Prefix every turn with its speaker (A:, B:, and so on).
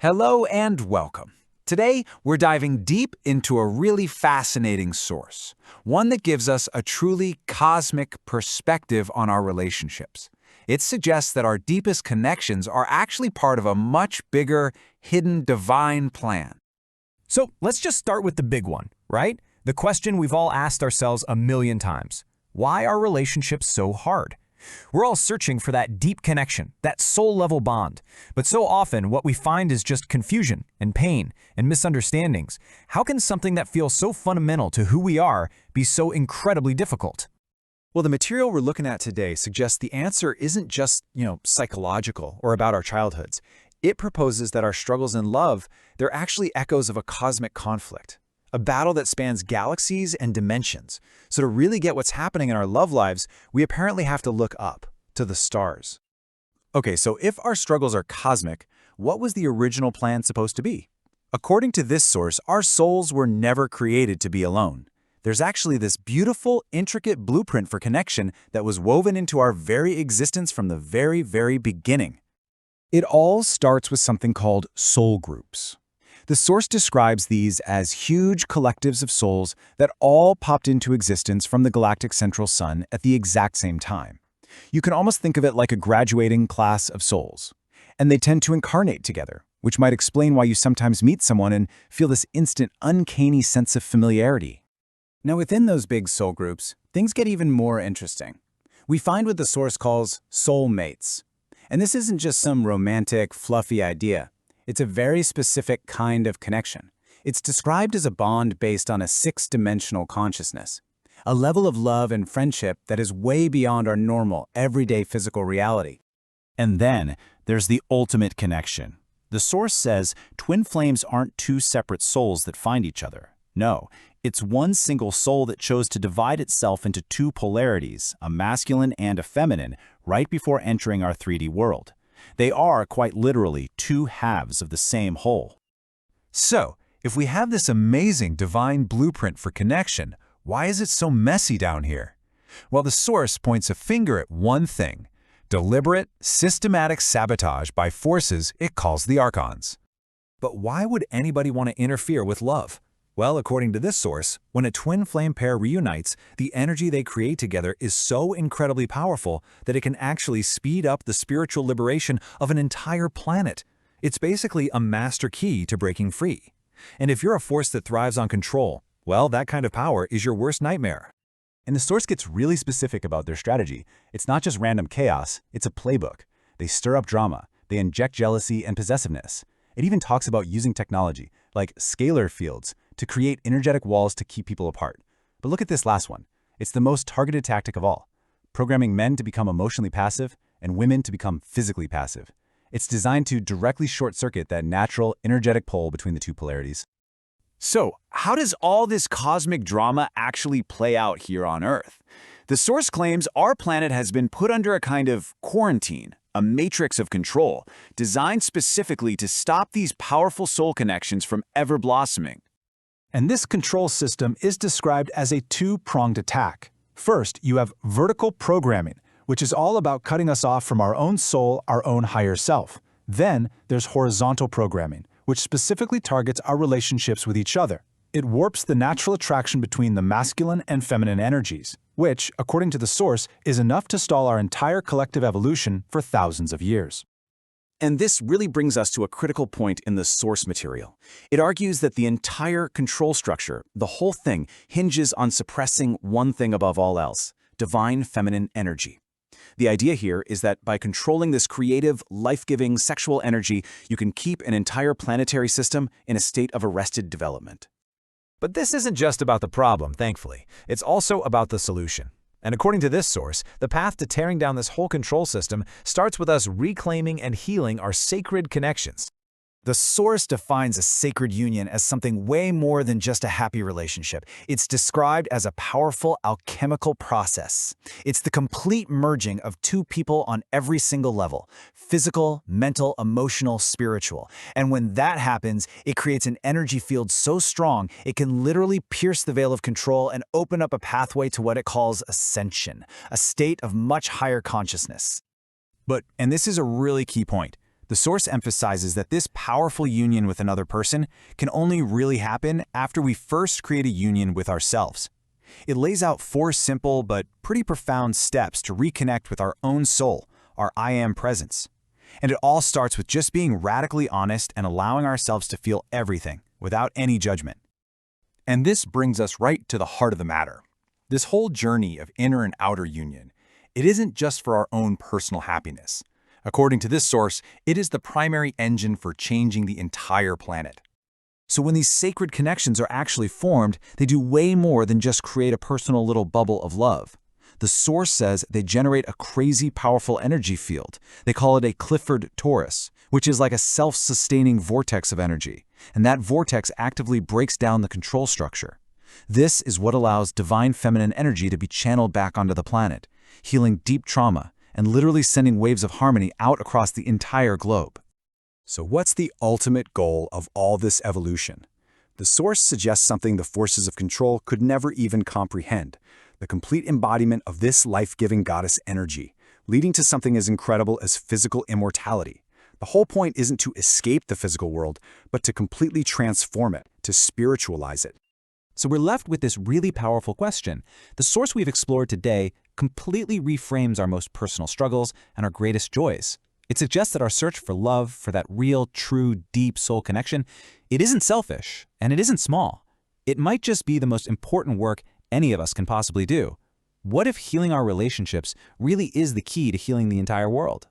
A: Hello and welcome. Today, we're diving deep into a really fascinating source, one that gives us a truly cosmic perspective on our relationships. It suggests that our deepest connections are actually part of a much bigger, hidden divine plan.
B: So let's just start with the big one, right? The question we've all asked ourselves a million times. Why are relationships so hard? We're all searching for that deep connection, that soul-level bond. But so often, what we find is just confusion and pain and misunderstandings. How can something that feels so fundamental to who we are be so incredibly difficult?
C: Well, the material we're looking at today suggests the answer isn't just, psychological or about our childhoods. It proposes that our struggles in love, they're actually echoes of a cosmic conflict, a battle that spans galaxies and dimensions. So to really get what's happening in our love lives, we apparently have to look up, to the stars. Okay, so if our struggles are cosmic, what was the original plan supposed to be? According to this source, our souls were never created to be alone. There's actually this beautiful, intricate blueprint for connection that was woven into our very existence from the very, very beginning. It all starts with something called soul groups. The source describes these as huge collectives of souls that all popped into existence from the galactic central sun at the exact same time. You can almost think of it like a graduating class of souls. And they tend to incarnate together, which might explain why you sometimes meet someone and feel this instant, uncanny sense of familiarity.
D: Now, within those big soul groups, things get even more interesting. We find what the source calls soulmates. And this isn't just some romantic, fluffy idea. It's a very specific kind of connection. It's described as a bond based on a six-dimensional consciousness, a level of love and friendship that is way beyond our normal, everyday physical reality.
E: And then there's the ultimate connection. The source says twin flames aren't two separate souls that find each other. No, it's one single soul that chose to divide itself into two polarities, a masculine and a feminine, right before entering our 3D world. They are, quite literally, two halves of the same whole.
A: So, if we have this amazing divine blueprint for connection, why is it so messy down here? Well, the source points a finger at one thing: deliberate, systematic sabotage by forces it calls the archons. But why would anybody want to interfere with love? Well, according to this source, when a twin flame pair reunites, the energy they create together is so incredibly powerful that it can actually speed up the spiritual liberation of an entire planet. It's basically a master key to breaking free. And if you're a force that thrives on control, well, that kind of power is your worst nightmare.
C: And the source gets really specific about their strategy. It's not just random chaos, it's a playbook. They stir up drama, they inject jealousy and possessiveness. It even talks about using technology, like scalar fields, to create energetic walls to keep people apart. But look at this last one. It's the most targeted tactic of all, programming men to become emotionally passive and women to become physically passive. It's designed to directly short-circuit that natural, energetic pole between the two polarities.
A: So, how does all this cosmic drama actually play out here on Earth? The source claims our planet has been put under a kind of quarantine, a matrix of control, designed specifically to stop these powerful soul connections from ever blossoming.
F: And this control system is described as a two-pronged attack. First, you have vertical programming, which is all about cutting us off from our own soul, our own higher self. Then, there's horizontal programming, which specifically targets our relationships with each other. It warps the natural attraction between the masculine and feminine energies, which, according to the source, is enough to stall our entire collective evolution for thousands of years.
C: And this really brings us to a critical point in the source material. It argues that the entire control structure, the whole thing, hinges on suppressing one thing above all else: divine feminine energy. The idea here is that by controlling this creative, life-giving sexual energy, you can keep an entire planetary system in a state of arrested development.
B: But this isn't just about the problem, thankfully. It's also about the solution. And according to this source, the path to tearing down this whole control system starts with us reclaiming and healing our sacred connections.
D: The source defines a sacred union as something way more than just a happy relationship. It's described as a powerful alchemical process. It's the complete merging of two people on every single level: physical, mental, emotional, spiritual. And when that happens, it creates an energy field so strong it can literally pierce the veil of control and open up a pathway to what it calls ascension, a state of much higher consciousness.
C: And this is a really key point.
D: The source emphasizes that this powerful union with another person can only really happen after we first create a union with ourselves. It lays out 4 simple but pretty profound steps to reconnect with our own soul, our I am presence. And it all starts with just being radically honest and allowing ourselves to feel everything without any judgment.
C: And this brings us right to the heart of the matter. This whole journey of inner and outer union, it isn't just for our own personal happiness. According to this source, it is the primary engine for changing the entire planet.
D: So when these sacred connections are actually formed, they do way more than just create a personal little bubble of love. The source says they generate a crazy powerful energy field. They call it a Clifford torus, which is like a self-sustaining vortex of energy. And that vortex actively breaks down the control structure. This is what allows divine feminine energy to be channeled back onto the planet, healing deep trauma, and literally sending waves of harmony out across the entire globe.
C: So what's the ultimate goal of all this evolution? The source suggests something the forces of control could never even comprehend, the complete embodiment of this life-giving goddess energy, leading to something as incredible as physical immortality. The whole point isn't to escape the physical world, but to completely transform it, to spiritualize it.
B: So we're left with this really powerful question. The source we've explored today completely reframes our most personal struggles and our greatest joys. It suggests that our search for love, for that real, true, deep soul connection, it isn't selfish and it isn't small. It might just be the most important work any of us can possibly do. What if healing our relationships really is the key to healing the entire world?